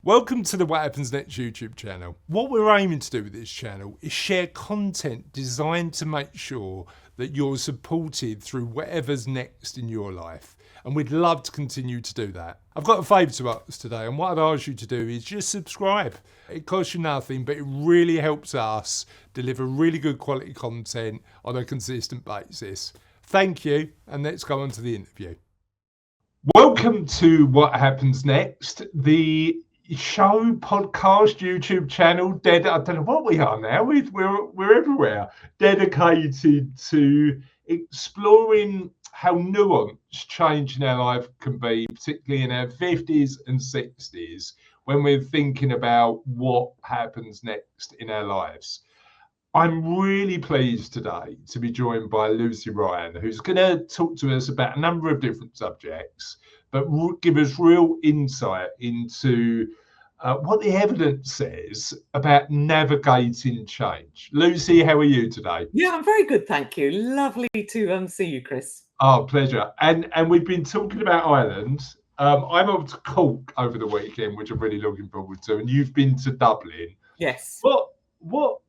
Welcome to the What Happens Next YouTube channel. What we're aiming to do with this channel is share content designed to make sure that you're supported through whatever's next in your life. And we'd love to continue to do that. I've got a favour to ask today, and what I'd ask you to do is just subscribe. It costs you nothing, but it really helps us deliver really good quality content on a consistent basis. Thank you, and let's go on to the interview. Welcome to What Happens Next, the show, podcast, YouTube channel, I don't know what we are now, we're everywhere, dedicated to exploring how nuanced change in our life can be, particularly in our 50s and 60s, when we're thinking about what happens next in our lives. I'm really pleased today to be joined by Lucy Ryan, who's going to talk to us about a number of different subjects, but give us real insight into what the evidence says about navigating change. Lucy, how are you today? Yeah, I'm very good, thank you. Lovely to see you, Chris. Oh, pleasure. And we've been talking about Ireland. I'm off to Cork over the weekend, which I'm really looking forward to. And you've been to Dublin. Yes. What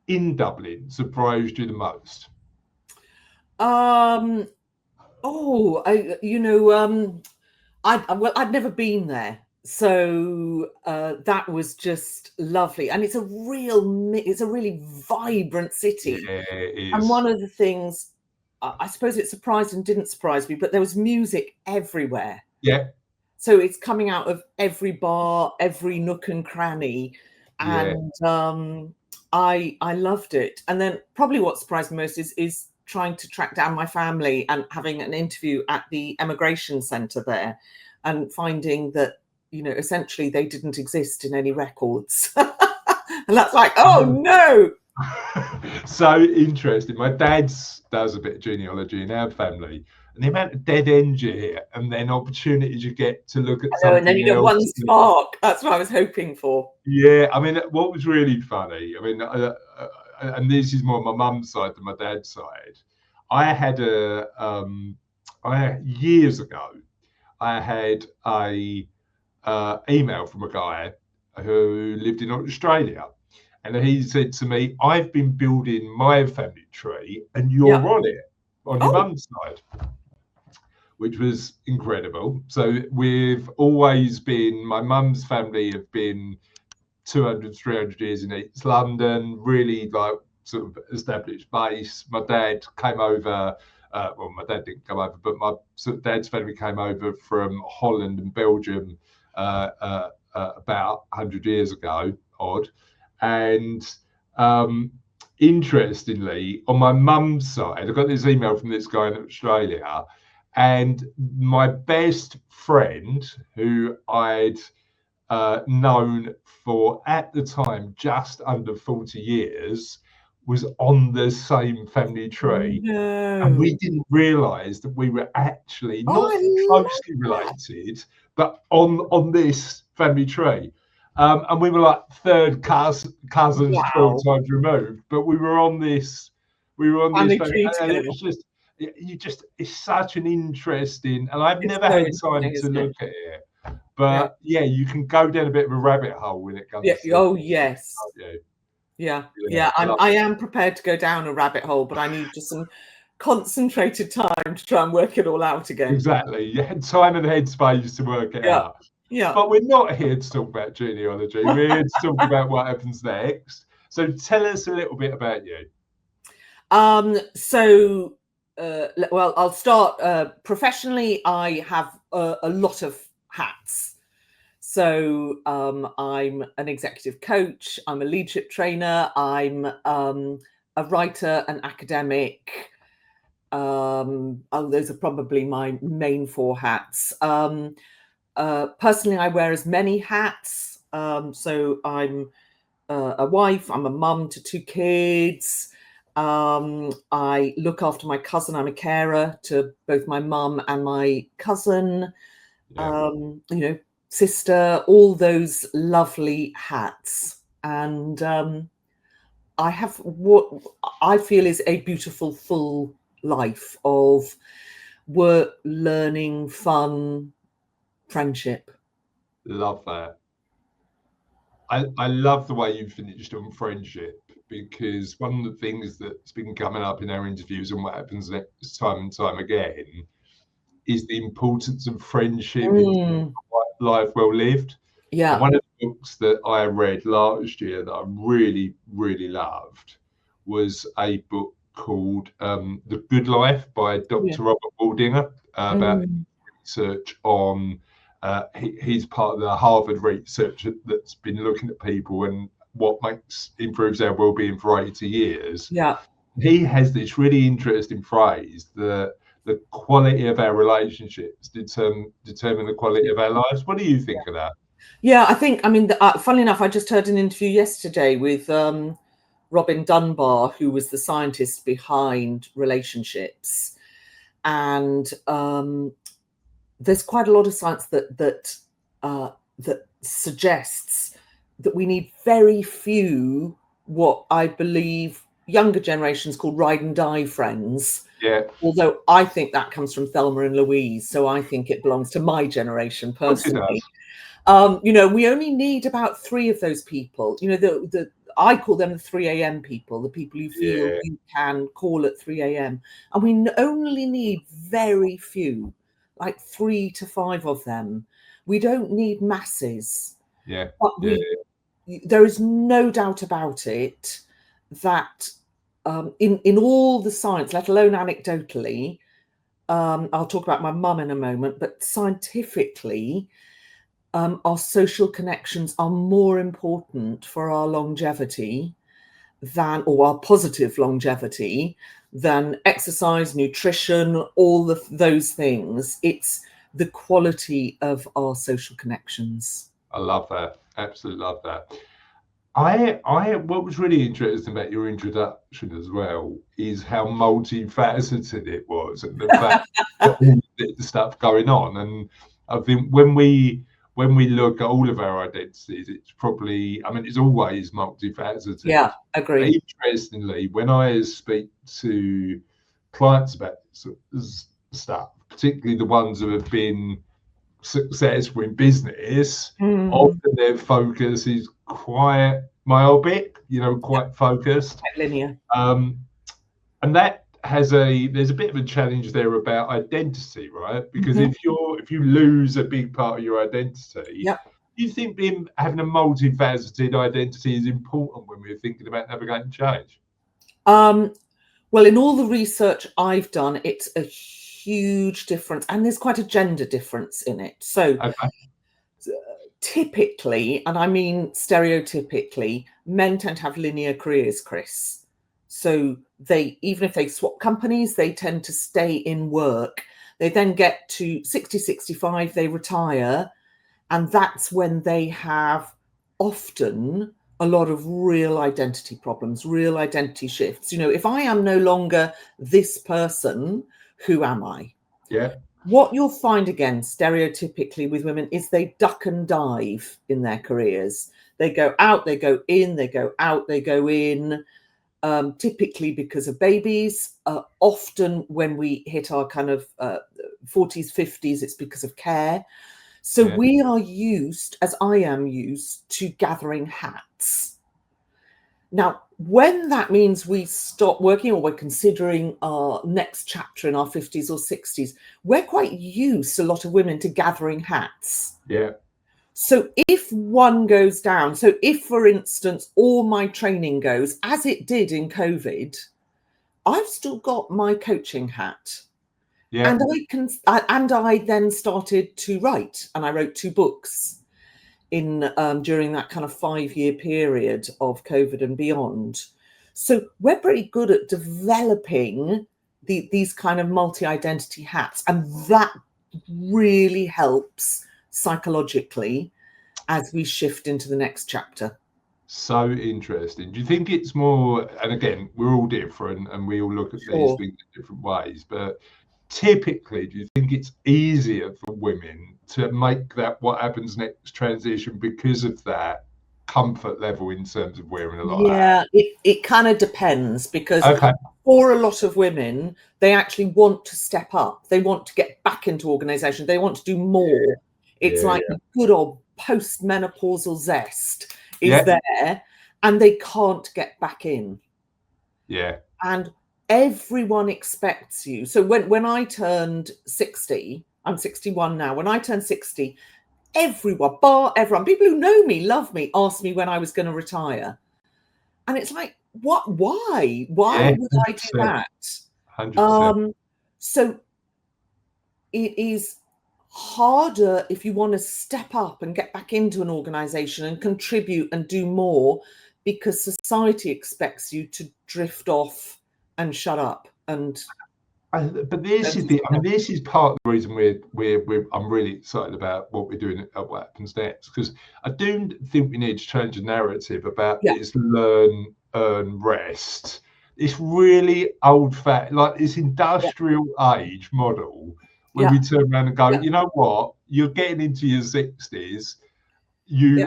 in Dublin surprised you the most? I'd never been there, so that was just lovely, and it's a really vibrant city. Yeah, it is. And one of the things, I suppose it surprised and didn't surprise me, but there was music everywhere. Yeah. So it's coming out of every bar, every nook and cranny, and I loved it. And then probably what surprised me most is trying to track down my family and having an interview at the emigration centre there, and finding that, you know, essentially they didn't exist in any records. And that's like, oh no. So interesting. My dad does a bit of genealogy in our family, and the amount of dead ends you hear, and then opportunities you get to look at something and then you get else. one spark. That's what I was hoping for. Yeah, I mean, what was really funny, I mean, and this is more my mum's side than my dad's side. I had years ago, I had a email from a guy who lived in Australia, and he said to me, "I've been building my family tree, and you're on it, on your mum's side," which was incredible. So we've always been, my mum's family have been 200, 300 years in East London, really like sort of established base. My dad came over, well, my dad didn't come over, but my sort of dad's family came over from Holland and Belgium about 100 years ago, odd. And interestingly, on my mum's side, I got this email from this guy in Australia, and my best friend, who I'd known for, at the time, just under 40 years, was on the same family tree. No. And we didn't realise that we were actually not closely related, but on this family tree. And we were like third cousins, 12 times removed, but we were on this family tree, and it was just, it's such an interesting, and I've never had time to look at it, but yeah, you can go down a bit of a rabbit hole when it comes to. Oh yes. Yeah. I am prepared to go down a rabbit hole, but I need just some concentrated time to try and work it all out again. Exactly. You had time and headspace to work it out. Yeah. But we're not here to talk about genealogy. We're here to talk about what happens next. So tell us a little bit about you. Well, I'll start professionally. I have a lot of hats. So I'm an executive coach, I'm a leadership trainer, I'm a writer, an academic. Those are probably my main four hats. Personally, I wear as many hats. So I'm a wife, I'm a mum to 2 kids. I look after my cousin, I'm a carer to both my mum and my cousin. You know, sister, all those lovely hats. And I have what I feel is a beautiful full life of work, learning, fun, friendship. Love that. I love the way you finished on friendship, because one of the things that's been coming up in our interviews and what happens next time and time again is the importance of friendship in life well lived. And Yeah. one of the books that I read last year that I really, really loved was a book called The Good Life by Yeah. Dr. Robert Waldinger, about Mm. research on, he's part of the Harvard research that's been looking at people and what improves our well-being for 80 years. Yeah. He has this really interesting phrase that the quality of our relationships determine the quality of our lives. What do you think of that? Yeah, I think, I mean, funnily enough, I just heard an interview yesterday with Robin Dunbar, who was the scientist behind relationships. And there's quite a lot of science that suggests that we need very few, what I believe younger generations call ride and die friends. Yeah. Although I think that comes from Thelma and Louise, so I think it belongs to my generation personally. We only need about 3 of those people. I call them the 3 a.m. people, the people you feel you can call at 3 a.m. And we only need very few, like 3 to 5 of them. We don't need masses. Yeah. But there is no doubt about it that in all the science, let alone anecdotally, I'll talk about my mum in a moment, but scientifically, our social connections are more important for our longevity or our positive longevity than exercise, nutrition, all those things. It's the quality of our social connections. I love that. Absolutely love that. What was really interesting about your introduction as well is how multifaceted it was, and the fact that all the stuff going on. And I think when we look at all of our identities, it's probably, I mean, it's always multifaceted. Yeah, agree. Interestingly, when I speak to clients about this stuff, particularly the ones that have been successful in business, often their focus is quite myopic, quite focused, quite linear. And that there's a bit of a challenge there about identity, right? Because if you lose a big part of your identity, do you think having a multifaceted identity is important when we're thinking about navigating change? Well, in all the research I've done, it's a huge difference, and there's quite a gender difference in it. So typically, and I mean stereotypically, men tend to have linear careers, Chris. So even if they swap companies, they tend to stay in work. They then get to 60, 65, they retire, and that's when they have often a lot of real identity problems, real identity shifts. If I am no longer this person, who am I? Yeah. What you'll find again, stereotypically with women, is they duck and dive in their careers. They go out, they go in, they go out, they go in, typically because of babies. Often when we hit our kind of 40s, 50s, it's because of care. So we are used, as I am used, to gathering hats. Now, when that means we stop working or we're considering our next chapter in our 50s or 60s, we're quite used, a lot of women, to gathering hats. Yeah. So if one goes down, so if, for instance, all my training goes, as it did in COVID, I've still got my coaching hat. Yeah. And I then started to write, and I wrote 2 books during that kind of 5-year period of COVID and beyond. So we're pretty good at developing these kind of multi-identity hats, and that really helps psychologically as we shift into the next chapter. So interesting. Do you think it's more, and again, we're all different and we all look at these things in different ways, but typically, do you think it's easier for women to make that what happens next transition because of that comfort level in terms of wearing a lot of hats? It kind of depends, because for a lot of women, they actually want to step up. They want to get back into organization. They want to do more. It's like a good old post-menopausal zest. Yeah. there, and they can't get back in. Yeah. And everyone expects you. So when I turned 60, I'm 61 now. When I turned 60, everyone, bar everyone, people who know me, love me, asked me when I was going to retire. And it's like, what? Why? Why Yeah. would I do 100%. that? 100%. So it is harder if you want to step up and get back into an organization and contribute and do more, because society expects you to drift off and shut up. But this is this is part of the reason I'm really excited about what we're doing at What Happens Next, because I do think we need to change the narrative about this learn, earn, rest. It's really old-fashioned, like this industrial age model where we turn around and go, you know what, you're getting into your 60s,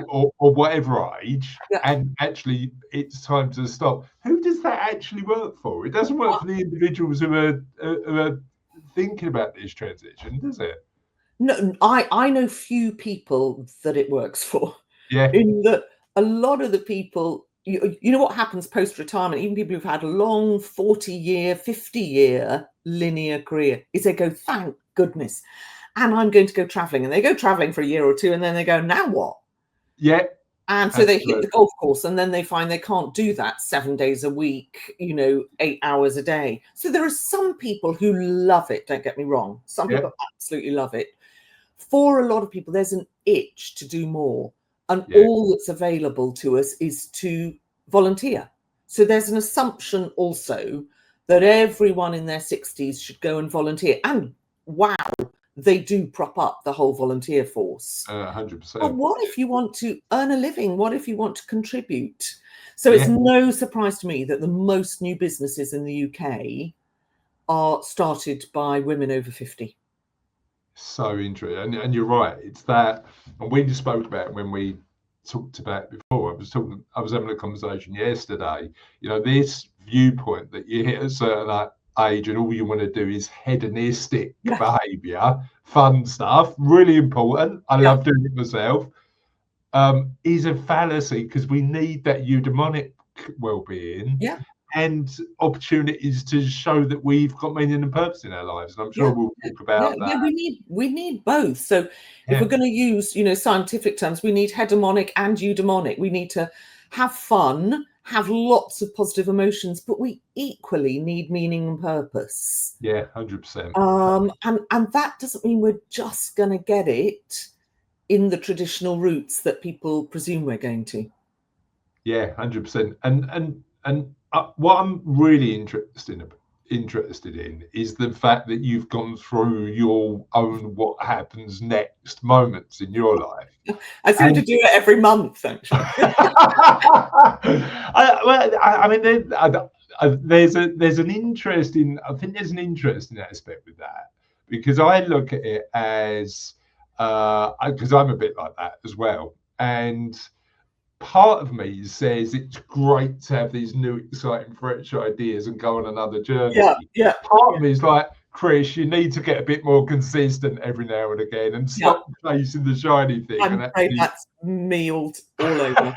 or whatever age, and actually it's time to stop. Who does that actually work for? It doesn't work for the individuals who are thinking about this transition, does it? No, I know few people that it works for. Yeah. In that a lot of the people, you know what happens post-retirement, even people who've had a long 40-year, 50-year linear career, is they go, thank goodness, and I'm going to go traveling. And they go traveling for a year or two, and then they go, now what? Yeah. And so they hit the golf course, and then they find they can't do that 7 days a week, 8 hours a day. So there are some people who love it, don't get me wrong. Some people absolutely love it. For a lot of people, there's an itch to do more. And all that's available to us is to volunteer. So there's an assumption also that everyone in their 60s should go and volunteer. And wow, they do prop up the whole volunteer force. 100%. But what if you want to earn a living? What if you want to contribute? So it's no surprise to me that the most new businesses in the UK are started by women over 50. So interesting, and you're right. It's that, and we just spoke about it when we talked about it before. I was having a conversation yesterday. This viewpoint that you hit a certain age and all you want to do is hedonistic behaviour, fun stuff, really important. I love doing it myself. Is a fallacy, because we need that eudaimonic well-being. And opportunities to show that we've got meaning and purpose in our lives. And I'm sure we'll talk about that. We need both. So if we're going to use, scientific terms, we need hedonic and eudaimonic. We need to have fun, have lots of positive emotions, but we equally need meaning and purpose. 100%. And that doesn't mean we're just going to get it in the traditional routes that people presume we're going to. 100%. And what I'm really interested in is the fact that you've gone through your own what happens next moments in your life. I seem to do it every month, actually. There's an interesting aspect with that, because I look at it as because I'm a bit like that as well, and part of me says it's great to have these new, exciting, fresh ideas and go on another journey. Part of me is like, Chris, you need to get a bit more consistent every now and again and stop chasing the shiny thing. I'm afraid that's me all over.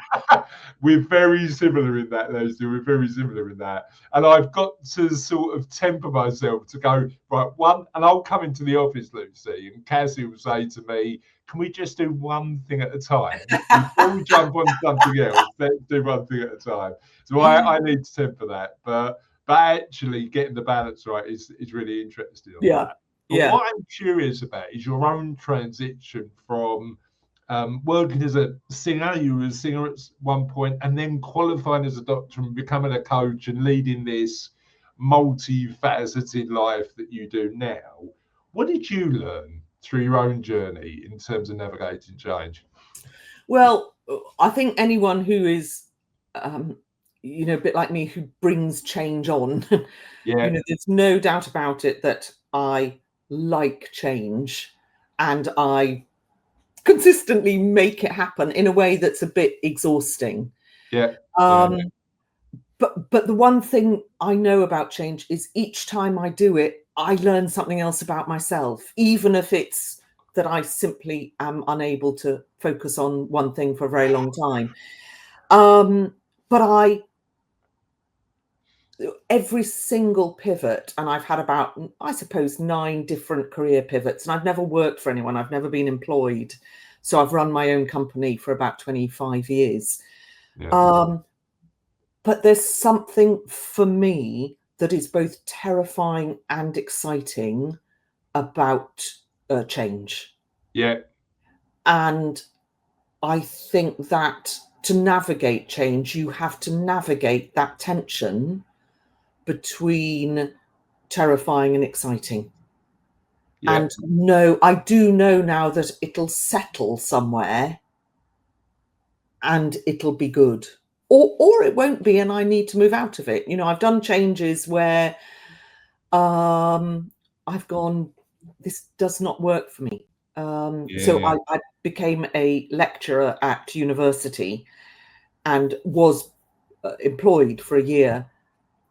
We're very similar in that, those two. We're very similar in that. And I've got to sort of temper myself to go, right, and I'll come into the office, Lucy, and Cassie will say to me, can we just do one thing at a time? Before we jump on something else, let's do one thing at a time. So I need to temper that. But actually getting the balance right is really interesting on that. But what I'm curious about is your own transition from working as a singer. You were a singer at one point, and then qualifying as a doctor and becoming a coach and leading this multifaceted life that you do now. What did you learn through your own journey in terms of navigating change? Well, I think anyone who is a bit like me, who brings change on, there's no doubt about it that I like change, and I consistently make it happen in a way that's a bit exhausting. But the one thing I know about change is each time I do it, I learn something else about myself, even if it's that I simply am unable to focus on one thing for a very long time. But every single pivot, and I've had about, I suppose, 9 different career pivots, and I've never worked for anyone. I've never been employed. So I've run my own company for about 25 years. Yeah. But there's something for me that is both terrifying and exciting about change. Yeah. And I think that to navigate change, you have to navigate that tension between terrifying and exciting. Yeah. And no, I do know now that it'll settle somewhere and it'll be good. Or it won't be, and I need to move out of it. You know, I've done changes where I've gone, this does not work for me. So Yeah. I became a lecturer at university and was employed for a year,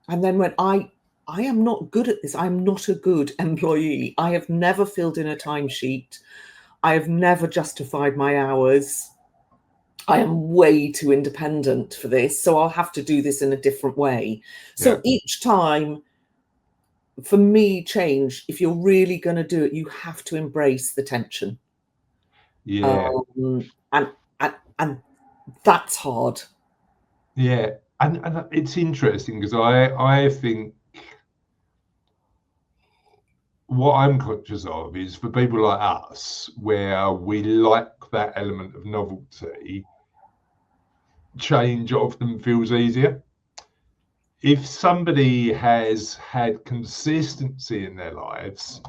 and then went, I am not good at this. I'm not a good employee. I have never filled in a timesheet. I have never justified my hours. I am way too independent for this, so I'll have to do this in a different way. So Yeah. each time, for me, change, if you're really going to do it, you have to embrace the tension. Yeah. And, and that's hard. Yeah. And it's interesting because I think what I'm conscious of is for people like us, where we like that element of novelty, change often feels easier. If somebody has had consistency in their lives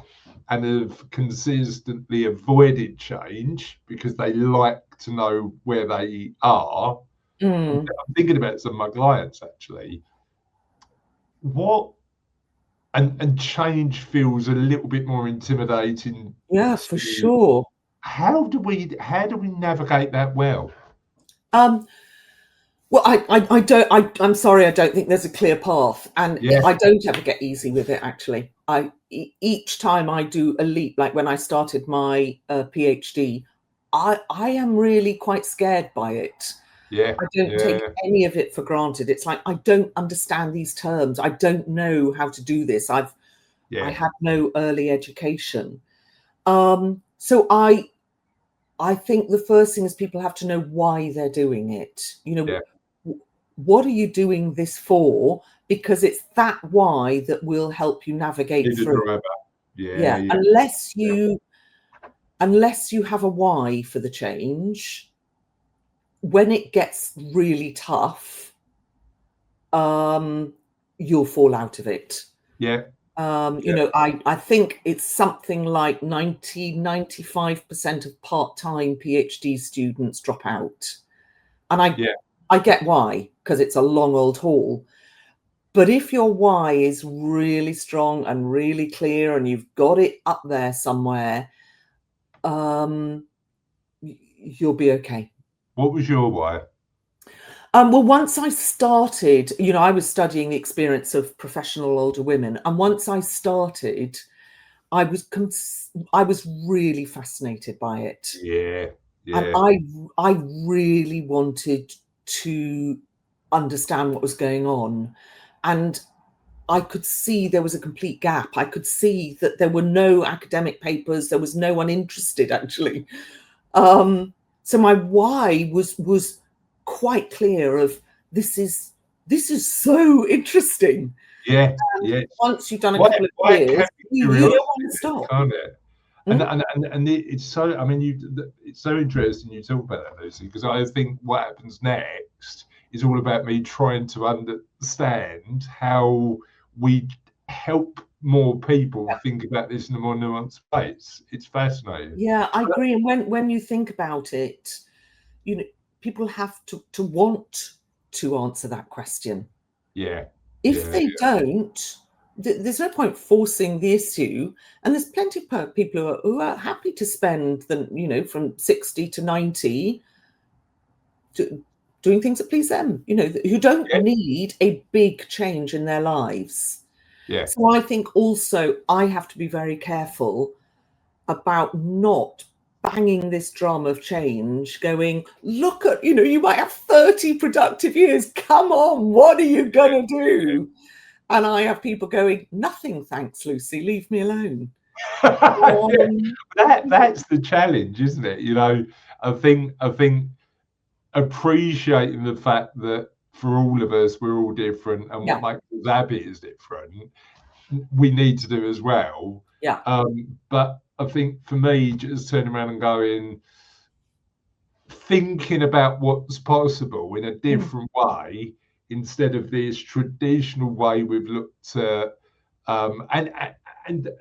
and have consistently avoided change because they like to know where they are, I'm thinking about some of my clients actually. What and change feels a little bit more intimidating Yeah, for to sure. how do we navigate that well? Well, I don't. I'm sorry. I don't think there's a clear path, and Yeah, I don't ever get easy with it. Actually, each time I do a leap, like when I started my PhD, I am really quite scared by it. yeah, I don't take yeah, any of it for granted. It's like I don't understand these terms. I don't know how to do this. I yeah, had no early education. So I think the first thing is people have to know why they're doing it. You know, yeah. what are you doing this for? Because it's that why that will help you navigate Need a through. driver. Yeah, Yeah, yeah, unless you have a why for the change, when it gets really tough, you'll fall out of it. yeah, You yeah, know, I think it's something like 95% of part-time PhD students drop out. And yeah, I get why, because it's a long old haul. But if your why is really strong and really clear and you've got it up there somewhere, you'll be okay. What was your why? Well, once I started, you know, I was studying the experience of professional older women, and once I started, I was really fascinated by it, Yeah, and yeah, I really wanted to understand what was going on, and I could see there was a complete gap. I could see that there were no academic papers. There was no one interested, actually. So my why was quite clear. Of this is so interesting. yeah, And yeah. once you've done a Why couple of why it years, carries you curiosity, don't want to stop. can't it? Mm? And it's so, I mean, it's so interesting you talk about that, Lucy, because I think what happens next is all about me trying to understand how we help more people think about this in a more nuanced space. It's fascinating. Yeah, I agree. And when you think about it, you know, people have to want to answer that question. Yeah, If yeah, they don't, there's no point forcing the issue. And there's plenty of people who are happy to spend you know, from 60 to 90 doing things that please them, you know, who don't yeah, need a big change in their lives. yeah, So I think also I have to be very careful about not banging this drum of change, going, look at, you might have 30 productive years. Come on, what are you going to do? And I have people going, nothing, thanks, Lucy, leave me alone. That's the challenge, isn't it? I think appreciating the fact that for all of us, we're all different, and what makes us happy is different. We need to do as well. Yeah. But I think for me, just turning around and going, thinking about what's possible in a different way instead of this traditional way we've looked at, and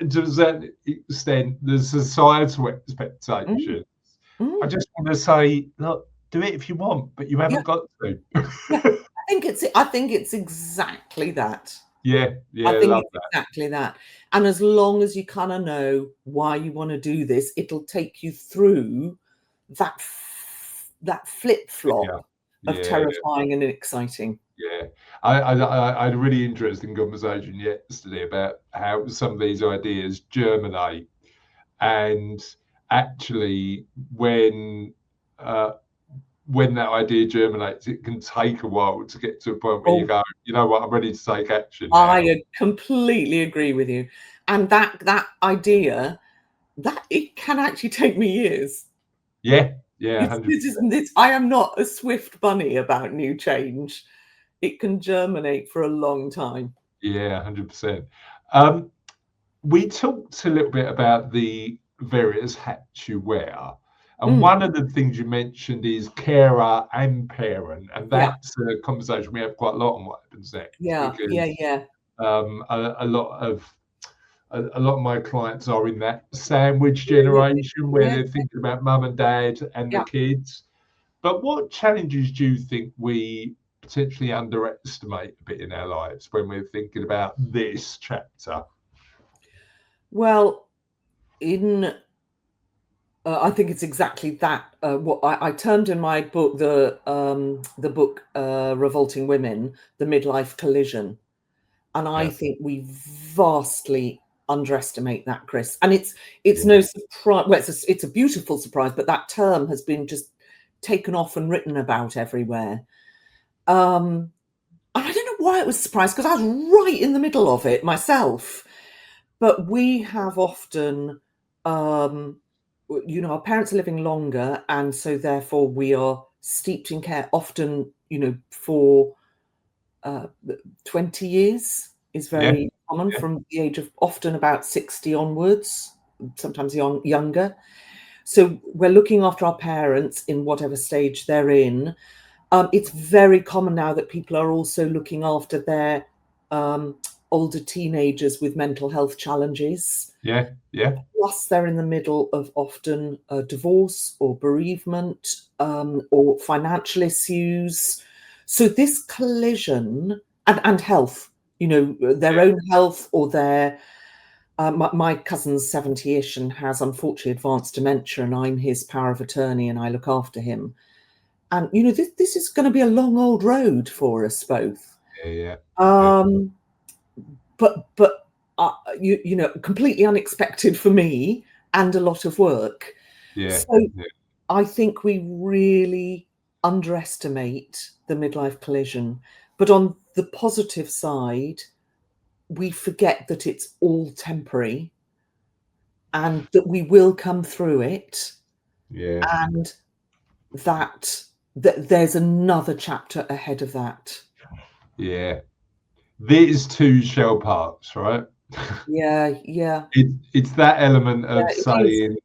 to a certain extent, the societal expectations. I just want to say, look, do it if you want, but you haven't got to. I think it's exactly that. Yeah, I think love it's that. exactly that. And as long as you kind of know why you want to do this, it'll take you through that flip-flop of terrifying and exciting. Yeah, I had a really interesting conversation yesterday about how some of these ideas germinate, and actually when that idea germinates, it can take a while to get to a point where you go, you know what, I'm ready to take action now. I completely agree with you. And that idea, that it can actually take me years. Yeah, 100%. I am not a swift bunny about new change. It can germinate for a long time. Yeah, 100%. We talked a little bit about the various hats you wear. And one of the things you mentioned is carer and parent. And that's a conversation we have quite a lot on What Happens Next. Yeah. A lot of my clients are in that sandwich generation where they're thinking about mum and dad and the kids. But what challenges do you think we potentially underestimate a bit in our lives when we're thinking about this chapter? Well, I think it's exactly that. What I termed in my book, the book Revolting Women, the midlife collision. And I think we vastly underestimate that, Chris. And it's no surprise. Well, it's a beautiful surprise, but that term has been just taken off and written about everywhere. And I don't know why it was a surprise, because I was right in the middle of it myself. But we have often, our parents are living longer, and so therefore we are steeped in care often, for 20 years is very common, from the age of often about 60 onwards, sometimes younger. So we're looking after our parents in whatever stage they're in. It's very common now that people are also looking after their older teenagers with mental health challenges. Yeah. Plus, they're in the middle of often a divorce or bereavement or financial issues. So this collision and health, their own health or their. My cousin's 70-ish and has unfortunately advanced dementia, and I'm his power of attorney and I look after him. And, this is going to be a long old road for us both. But completely unexpected for me and a lot of work. I think we really underestimate the midlife collision. But on the positive side, we forget that it's all temporary and that we will come through it. And that there's another chapter ahead of that. These two shall pass, right? It's that element of saying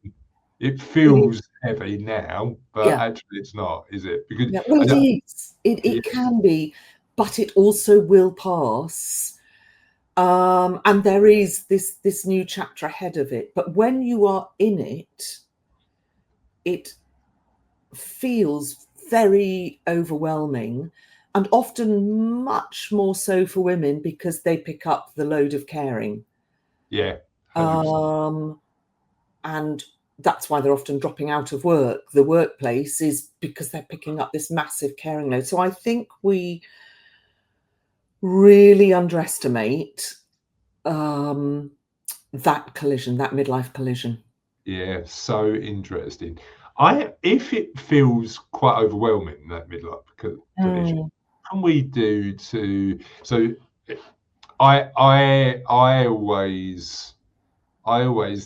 it feels heavy now, but actually it's not, is it? Because it is. It can be, but it also will pass. And there is this new chapter ahead of it. But when you are in it, it feels very overwhelming, and often much more so for women because they pick up the load of caring. And that's why they're often dropping out of work. The workplace is because they're picking up this massive caring load. So I think we really underestimate that collision, that midlife collision. Yeah, so interesting. If it feels quite overwhelming, that midlife condition, Mm. can we do to so I always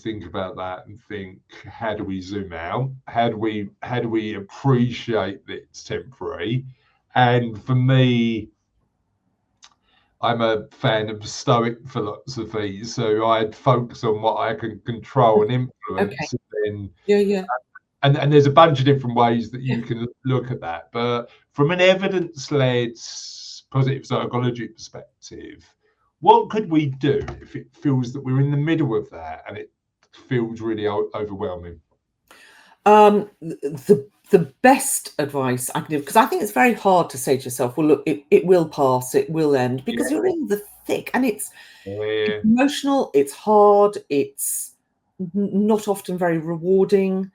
think about that and think, how do we zoom out? How do we appreciate that it's temporary? And for me, I'm a fan of Stoic philosophy, so I'd focus on what I can control and Okay. influence, and then Yeah, yeah, and there's a bunch of different ways that yeah. you can look at that. But from an evidence-led positive psychology perspective, what could we do if it feels that we're in the middle of that and it feels really overwhelming? The best advice I can give, because I think it's very hard to say to yourself, well, look, it will pass, it will end, because Yeah, you're in the thick, and it's yeah, emotional, it's hard, it's not often very rewarding.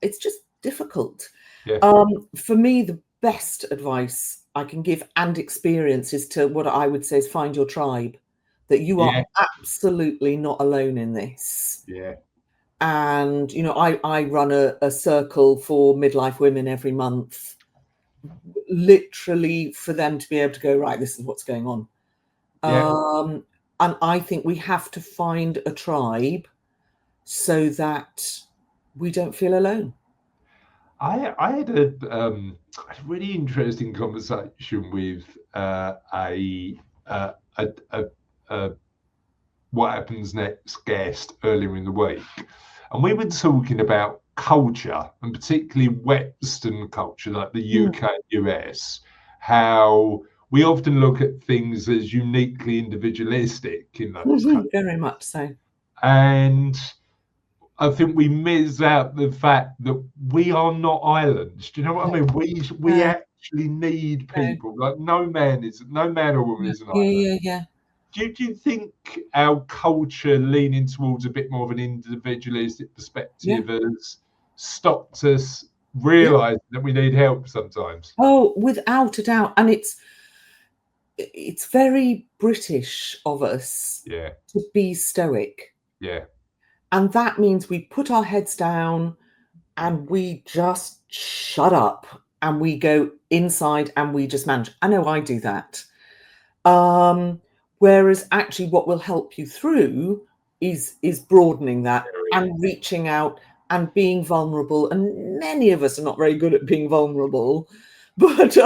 It's just difficult. yeah, For me, the best advice I can give and experience is to what I would say is find your tribe, that you are yeah, absolutely not alone in this. yeah, And, I run a circle for midlife women every month, literally for them to be able to go, right, this is what's going on. yeah. Um, and I think we have to find a tribe so that we don't feel alone. I had a really interesting conversation with a what happens next guest earlier in the week, and we were talking about culture, and particularly Western culture, like the Mm. UK, US, how we often look at things as uniquely individualistic in those countries, Very much so. and I think we miss out the fact that we are not islands. Do you know what I No, mean? We no, actually need no. people. Like no man or woman Yeah, is an yeah, island. yeah, yeah. Do you think our culture leaning towards a bit more of an individualistic Yeah, perspective has stopped us yeah. realizing that we need help sometimes? Oh, without a doubt. And it's very British of us Yeah, to be stoic. yeah, And that means we put our heads down and we just shut up and we go inside and we just manage. I know I do that. Um, Whereas actually what will help you through is broadening that very, and reaching out and being vulnerable. And many of us are not very good at being vulnerable, but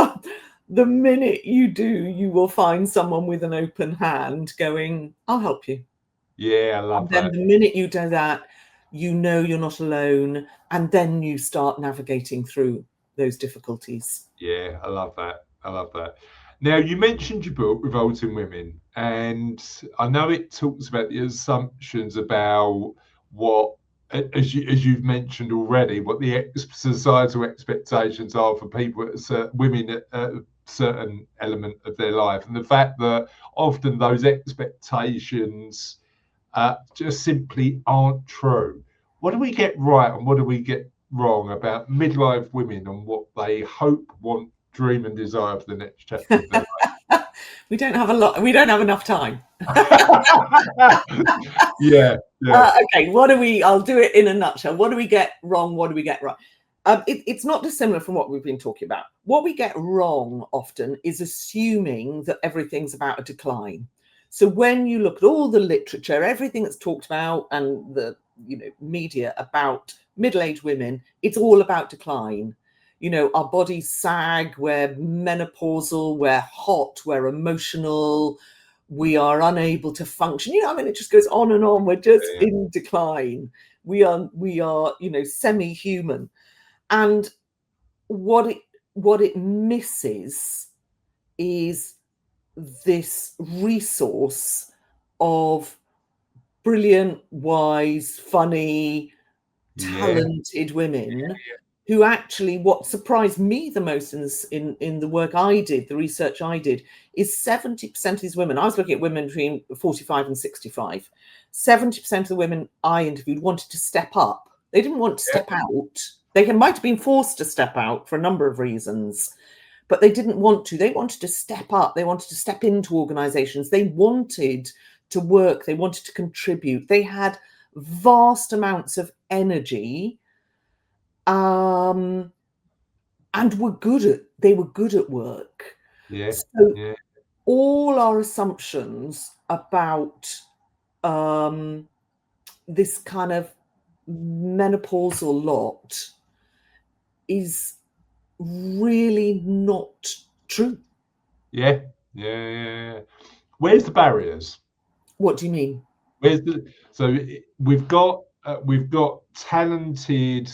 the minute you do, you will find someone with an open hand going, I'll help you. yeah. I And love then that. the minute you do that, you know you're not alone. And then you start navigating through those difficulties. Yeah, I love that. I love that. Now, you mentioned your book, Revolting Women, and I know it talks about the assumptions about what, as you've mentioned already, what the societal expectations are for people, women at a certain element of their life, and the fact that often those expectations just simply aren't true. What do we get right and what do we get wrong about midlife women and what they hope, want, dream, and desire for the next chapter of their We don't have a lot, we don't have enough time. life? Yeah, yeah, Okay, I'll do it in a nutshell. What do we get wrong? What do we get right? It's not dissimilar from what we've been talking about. What we get wrong often is assuming that everything's about a decline. So when you look at all the literature, everything that's talked about and the media about middle-aged women, it's all about decline. Our bodies sag, we're menopausal, we're hot, we're emotional, we are unable to function. It just goes on and on. We're just yeah, in decline. We are semi-human. And what it misses is this resource of brilliant, wise, funny, yeah, talented women who actually, what surprised me the most in the work I did, the research I did, is 70% of these women, I was looking at women between 45 and 65, 70% of the women I interviewed wanted to step up. They didn't want to step out. They might have been forced to step out for a number of reasons, but they didn't want to. They wanted to step up. They wanted to step into organizations. They wanted to work. They wanted to contribute. They had vast amounts of energy, and they were good at work. Yeah. So Yeah. all our assumptions about this kind of menopausal lot is really not true. Yeah. Yeah. Yeah. Where's the barriers? What do you mean? We've got talented,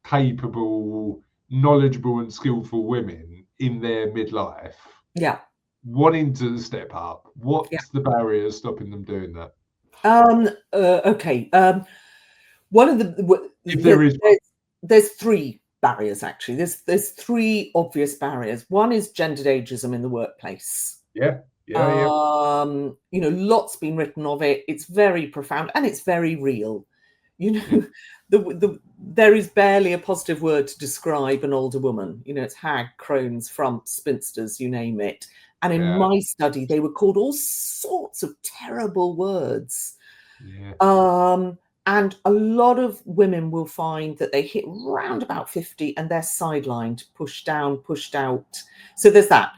capable, knowledgeable, and skillful women in their midlife Yeah. wanting to step up. Yeah. What's the barrier stopping them doing that? Okay. One of If there is one. there's three barriers actually. There's three obvious barriers. One is gendered ageism in the workplace. Yeah. Yeah. Yeah. Lots been written of it. It's very profound and it's very real. Yeah. There is barely a positive word to describe an older woman. It's hag, crones, frumps, spinsters, you name it. And in Yeah. my study, they were called all sorts of terrible words. Yeah. And a lot of women will find that they hit round about 50 and they're sidelined, pushed down, pushed out. So there's that.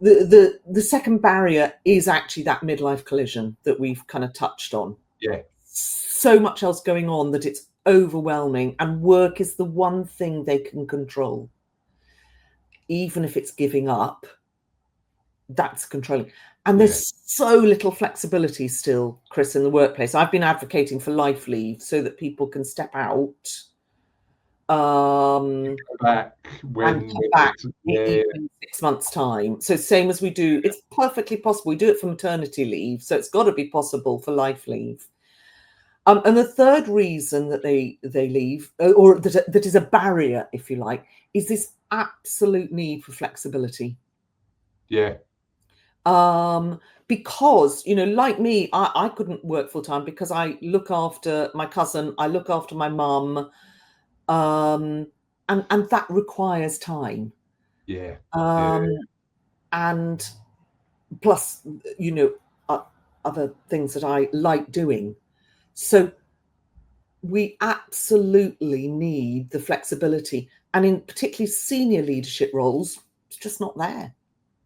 The second barrier is actually that midlife collision that we've kind of touched on. Yeah. So much else going on that it's overwhelming, and work is the one thing they can control. Even if it's giving up, that's controlling. And there's so little flexibility still, Chris, in the workplace. I've been advocating for life leave so that people can step out Go back and come back in 6 months' time. So same as we do, it's perfectly possible. We do it for maternity leave, so it's got to be possible for life leave. And the third reason that they leave, or that is a barrier, if you like, is this absolute need for flexibility. Yeah. Because, like me, I couldn't work full time because I look after my cousin, I look after my mum, and that requires time. Yeah. And plus, other things that I like doing. So we absolutely need the flexibility, and in particularly senior leadership roles, it's just not there.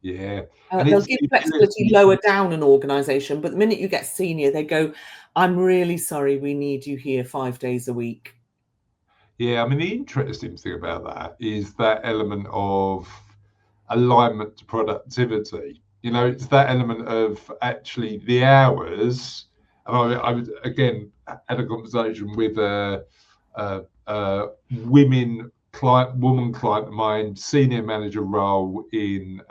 Yeah. They'll give flexibility lower down an organisation, but the minute you get senior, they go, "I'm really sorry, we need you here 5 days a week." Yeah, I mean, the interesting thing about that is that element of alignment to productivity. It's that element of actually the hours. And I was again had a conversation with a woman client of mine, senior manager role in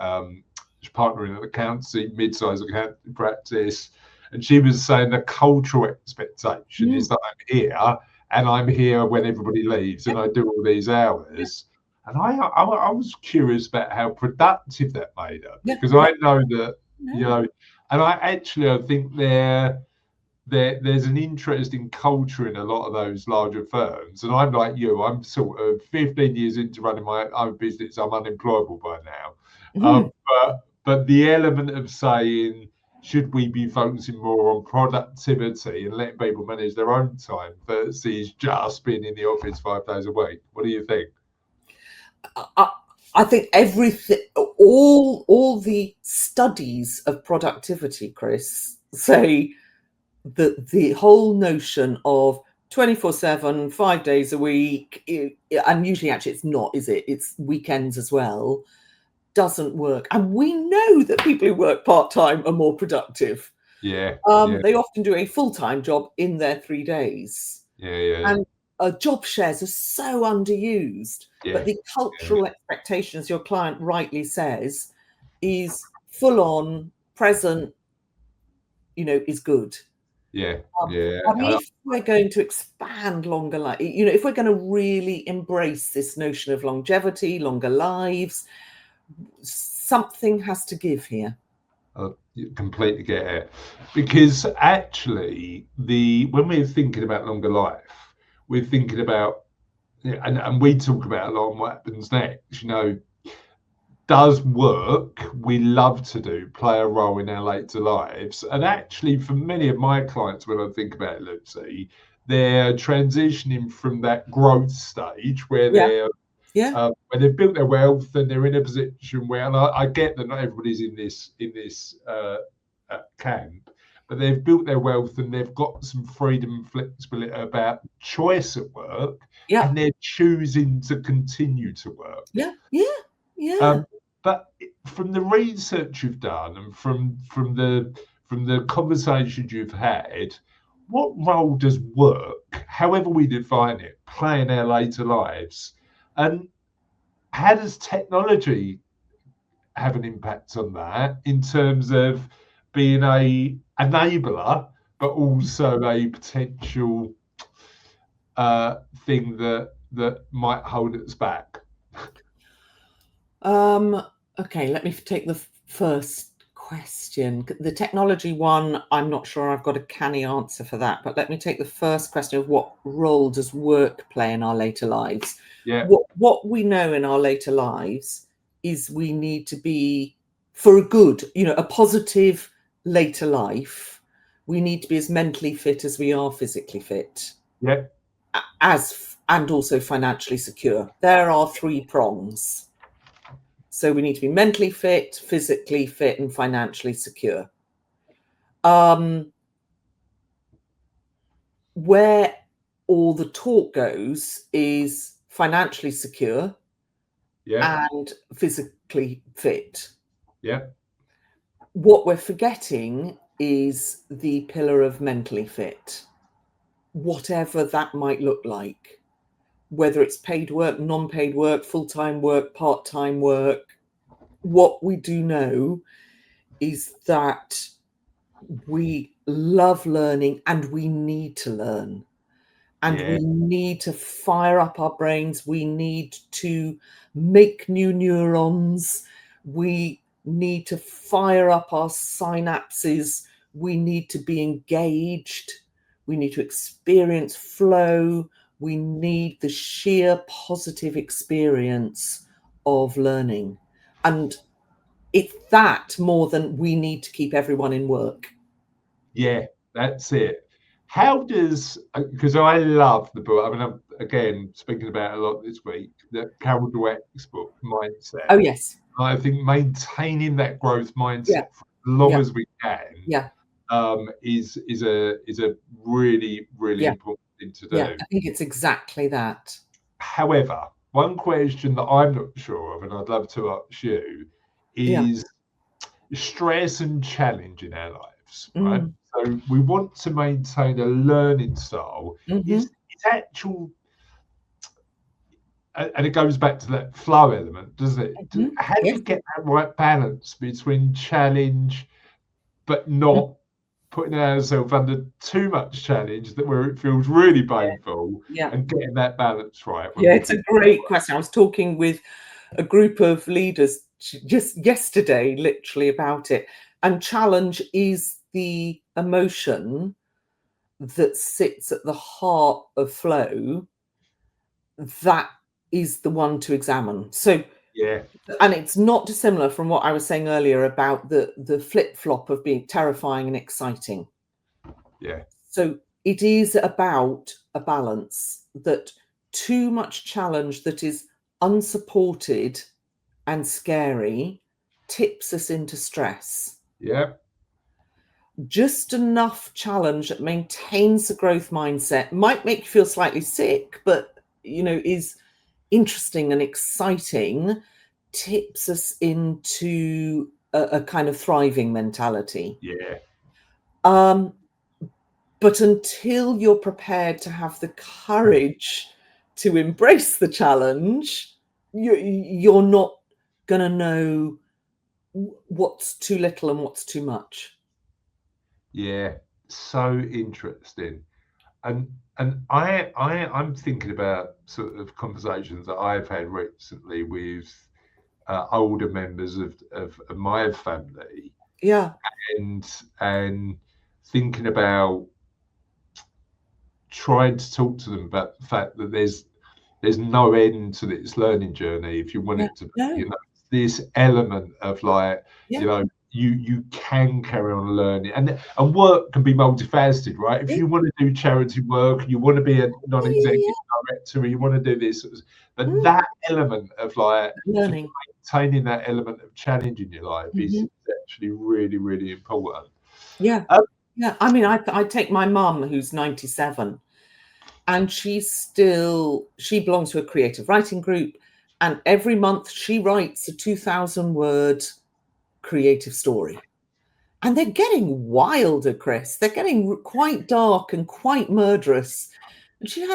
partnering at accountancy, mid-sized accounting practice, and she was saying the cultural expectation is that I'm here. And I'm here when everybody leaves, and I do all these hours. And I was curious about how productive that made her, because I know that and I think there's an interesting culture in a lot of those larger firms. And I'm like you, I'm sort of 15 years into running my own business. I'm unemployable by now, but the element of saying, should we be focusing more on productivity and letting people manage their own time versus just being in the office 5 days a week? What do you think? I think everything, all the studies of productivity, Chris, say that the whole notion of 24/7, 5 days a week, and usually actually it's not, is it? It's weekends as well, doesn't work. And we know that people who work part-time are more productive. Yeah. They often do a full-time job in their 3 days. Yeah. And job shares are so underused. But the cultural expectation, as your client rightly says, is full on, present, is good. If we're going to expand longer life, if we're going to really embrace this notion of longevity, longer lives, something has to give here. You completely get it, because actually when we're thinking about longer life, we're thinking about, and we talk about a lot on what happens next. Does work we love to do play a role in our later lives? And actually, for many of my clients, when I think about it, Lucy, they're transitioning from that growth stage where Yeah. they're Yeah. when they've built their wealth and they're in a position where, and I get that not everybody's in this camp, but they've built their wealth and they've got some freedom and flexibility about choice at work, Yeah. and they're choosing to continue to work. Yeah. Yeah. Yeah. But from the research you've done and from the conversations you've had, what role does work, however we define it, play in our later lives? And how does technology have an impact on that in terms of being a enabler, but also a potential thing that might hold us back? Okay, let me take the first question. The technology one, I'm not sure I've got a canny answer for that, but let me take the first question of what role does work play in our later lives? Yeah. What we know in our later lives is we need to be, for a good, a positive later life, we need to be as mentally fit as we are physically fit. Yeah. And also financially secure. There are 3 prongs. So we need to be mentally fit, physically fit, and financially secure. Where all the talk goes is financially secure, Yeah. and physically fit. Yeah. What we're forgetting is the pillar of mentally fit, whatever that might look like, whether it's paid work, non-paid work, full-time work, part-time work. What we do know is that we love learning and we need to learn. And Yeah. we need to fire up our brains. We need to make new neurons. We need to fire up our synapses. We need to be engaged. We need to experience flow. We need the sheer positive experience of learning. And it's that more than we need to keep everyone in work. Yeah, that's it. How does, because I love the book, I mean, I'm again speaking about a lot this week, the Carol Dweck's book, Mindset. Oh, yes. I think maintaining that growth mindset Yeah. for as long Yeah. as we can Yeah. is a really, really Yeah. important thing to do. Yeah, I think it's exactly that. However, one question that I'm not sure of, and I'd love to ask you, Yeah. is stress and challenge in our lives, right? Mm. So we want to maintain a learning style. Mhm. Is actual, and it goes back to that flow element, doesn't it? Mhm. How do Yes. we get that right balance between challenge, but Mm. not putting ourselves under too much challenge that where it feels really painful, Yeah. and getting that balance right when Yeah, we it's a get great question. I was talking with a group of leaders just yesterday, literally, about it. And challenge is the emotion that sits at the heart of flow. That is the one to examine. So, yeah, and it's not dissimilar from what I was saying earlier about the flip-flop of being terrifying and exciting. yeah, So it is about a balance, that too much challenge that is unsupported and scary tips us into stress. yeah, Just enough challenge that maintains the growth mindset might make you feel slightly sick, but is interesting and exciting, tips us into a kind of thriving mentality. yeah, But until you're prepared to have the courage to embrace the challenge, you're not going to know what's too little and what's too much. yeah. So interesting. I'm thinking about sort of conversations that I've had recently with older members of my family, Yeah. and thinking about trying to talk to them about the fact that there's no end to this learning journey if you want Yeah. it to be, No. this element of like, Yeah. you can carry on learning, and work can be multifaceted, right? If you want to do charity work, you want to be a non-executive director, you want to do this, but that element of like learning, maintaining that element of challenge in your life is actually really, really important. Yeah. I mean, I take my mum, who's 97, and she belongs to a creative writing group, and every month she writes a 2,000-word creative story. And they're getting wilder, Chris. They're getting quite dark and quite murderous. And she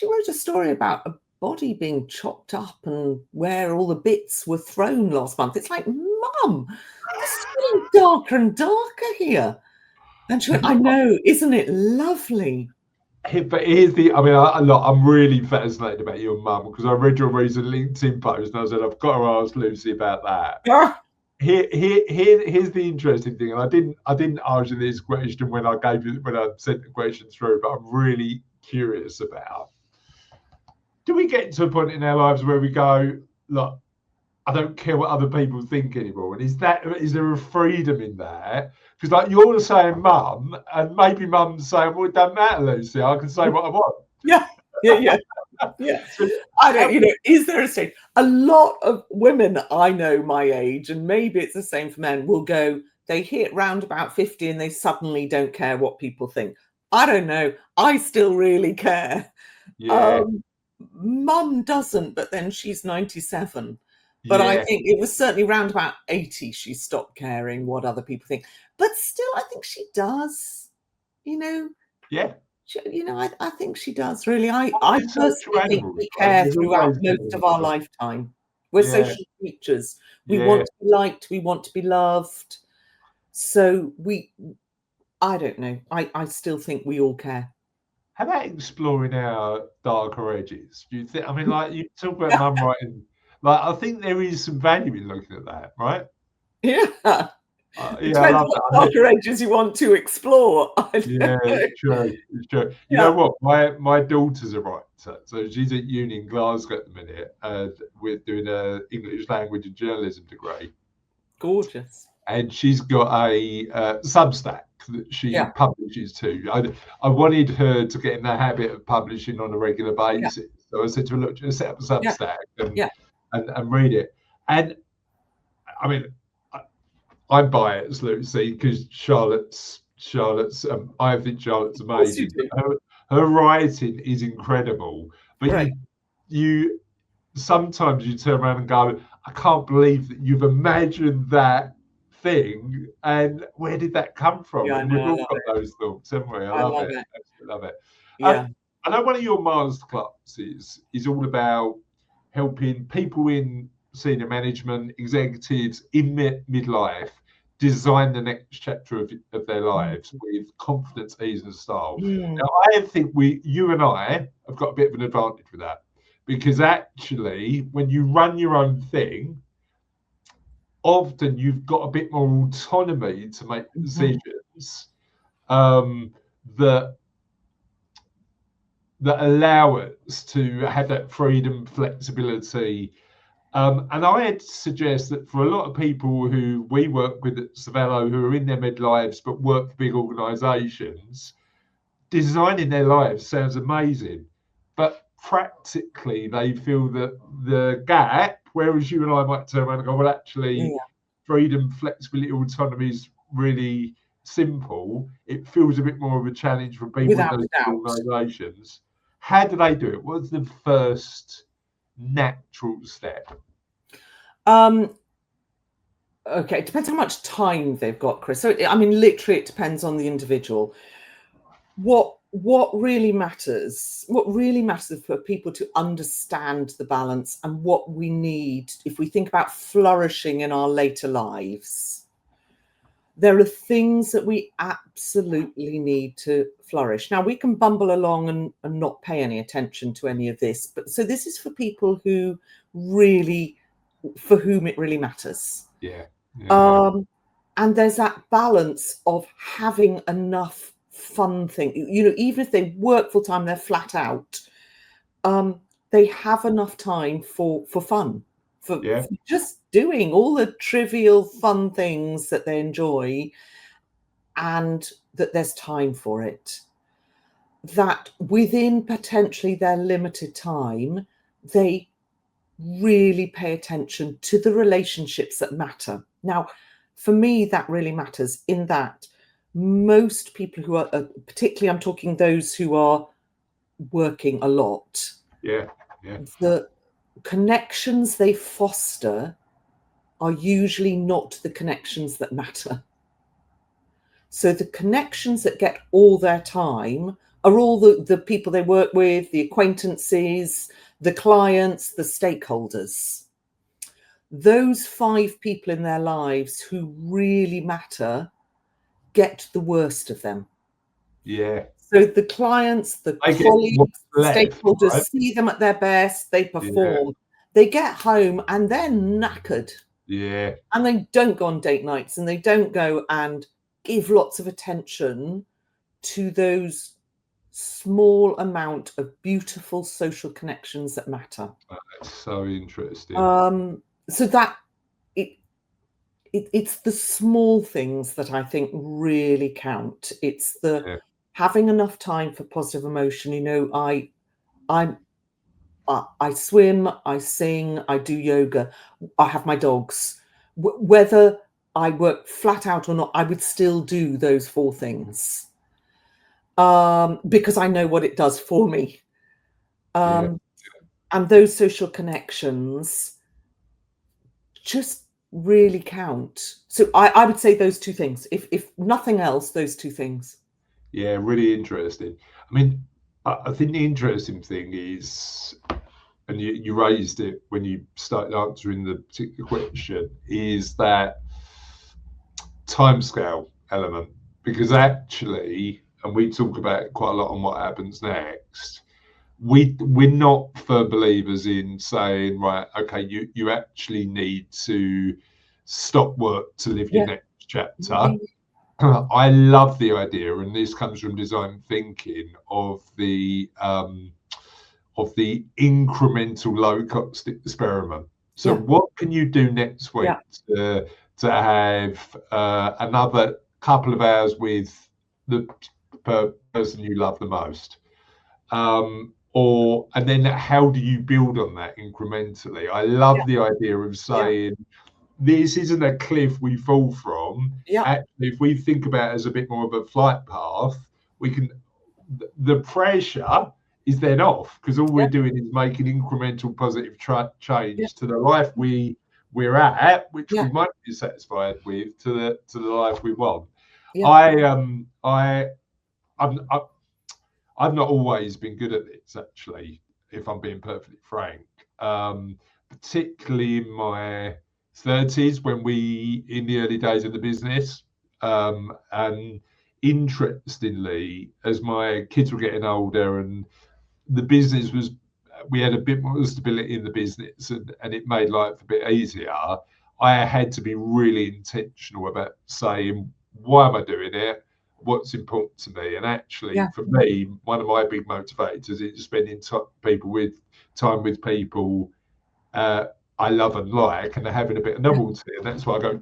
wrote a story about a body being chopped up and where all the bits were thrown last month. It's like, Mum, this is getting darker and darker here. And she went, I know, isn't it lovely? But here's the, I mean, I'm really fascinated about your mum, because I read your recent LinkedIn post and I said, I've got to ask Lucy about that. Here's the interesting thing, and I didn't ask you this question when I sent the question through, but I'm really curious about. Do we get to a point in our lives where we go, look, I don't care what other people think anymore? And is there a freedom in that? Because like you're saying, Mum, and maybe Mum's saying, well, it doesn't matter, Lucy. I can say what I want. Yeah. I don't, is there a stage? A lot of women I know my age, and maybe it's the same for men, will go, they hit round about 50 and they suddenly don't care what people think. I don't know. I still really care. Yeah. Mum doesn't, but then she's 97. But I think it was certainly round about 80 she stopped caring what other people think. But still, I think she does, Yeah. I think she does, really. I personally think we care throughout most of our lifetime. We're social creatures. We want to be liked. We want to be loved. So I don't know. I still think we all care. How about exploring our darker edges? Do you think, I mean, like you talk about Mum writing, like I think there is some value in looking at that, right? Yeah. It depends what darker edges you want to explore. It's true. You know what? My daughter's a writer, so she's at uni in Glasgow at the minute. We're doing an English language and journalism degree. Gorgeous. And she's got a Substack that she publishes to. I wanted her to get in the habit of publishing on a regular basis. So I said to her, look, just set up a Substack and read it. And I mean, I'm biased, Lucy, because Charlotte's. I think Charlotte's amazing. Her writing is incredible, but you sometimes you turn around and go, I can't believe that you've imagined that thing, and where did that come from? And we've all got those thoughts, haven't we? I love it. Absolutely love it. I know one of your masterclasses is all about helping people in senior management, executives in midlife, design the next chapter of their lives with confidence, ease, and style. Now, I think you and I have got a bit of an advantage with that, because actually, when you run your own thing, often you've got a bit more autonomy to make decisions that allow us to have that freedom, flexibility. And I'd suggest that for a lot of people who we work with at Savello, who are in their midlives but work for big organisations, designing their lives sounds amazing, but practically they feel that the gap, whereas you and I might turn around and go, well, actually, freedom, flexibility, autonomy is really simple. It feels a bit more of a challenge for people in those organisations. How do they do it? What's the first natural step? Okay, it depends how much time they've got, Chris. So, I mean, literally, it depends on the individual. What really matters is for people to understand the balance and what we need if we think about flourishing in our later lives. There are things that we absolutely need to flourish. Now, we can bumble along and not pay any attention to any of this, but so this is for people for whom it really matters. And there's that balance of having enough fun thing. Even if they work full time, they're flat out. They have enough time for fun, for just doing all the trivial fun things that they enjoy, and that there's time for it. That within potentially their limited time, they really pay attention to the relationships that matter. Now, for me, that really matters in that most people who are, particularly I'm talking those who are working a lot, the connections they foster are usually not the connections that matter. So the connections that get all their time are all the people they work with, the acquaintances, the clients, the stakeholders. Those 5 people in their lives who really matter get the worst of them. Yeah. So the clients, the colleagues, stakeholders, right? See them at their best, they perform. They get home and they're knackered. Yeah. And they don't go on date nights, and they don't go and give lots of attention to those small amount of beautiful social connections that matter. That's so interesting. So that it's the small things that I think really count. It's the having enough time for positive emotion. You know, I swim, I sing, I do yoga, I have my dogs. Whether I work flat out or not, I would still do those 4 things. Because I know what it does for me. And those social connections just really count. So I would say those 2 things. If nothing else, those 2 things. Yeah, really interesting. I mean, I think the interesting thing is, and you raised it when you started answering the particular question, is that timescale element. Because actually, and we talk about it quite a lot on what happens next, we're not firm believers in saying, right, okay, you actually need to stop work to live your next chapter. I love the idea, and this comes from design thinking, of the incremental low-cost experiment. So what can you do next week to have another couple of hours with the person you love the most? And then how do you build on that incrementally? I love the idea of saying, this isn't a cliff we fall from. Actually, if we think about it as a bit more of a flight path, we can, the pressure is then off, because all we're doing is making incremental positive change to the life we're at, which we might be satisfied with, to the life we want. I've not always been good at this, actually, if I'm being perfectly frank. Particularly in my 30s, when in the early days of the business, and interestingly, as my kids were getting older and the business we had a bit more stability in the business, and it made life a bit easier, I had to be really intentional about saying, why am I doing it? What's important to me? And actually, for me, one of my big motivators is spending time with people I love and like, and they're having a bit of novelty, and that's why I go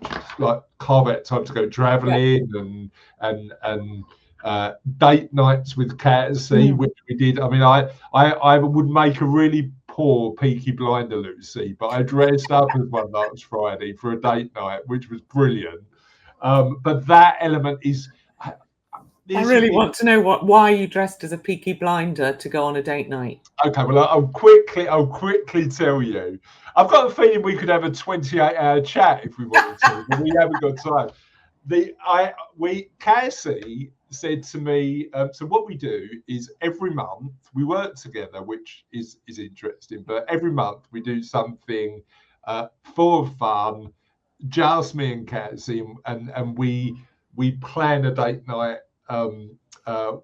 carve out time to go traveling and date nights with Cassie, which we did. I mean, I would make a really poor Peaky Blinder Lucy, but I dressed up as one last Friday for a date night, which was brilliant. But that element is. I really want to know why you dressed as a Peaky Blinder to go on a date night. Okay, well, I'll quickly tell you. I've got a feeling we could have a 28-hour chat if we wanted to, but we haven't got time. Cassie said to me, so what we do is every month we work together, which is interesting, but every month we do something for fun, just me and Cassie, and we plan a date night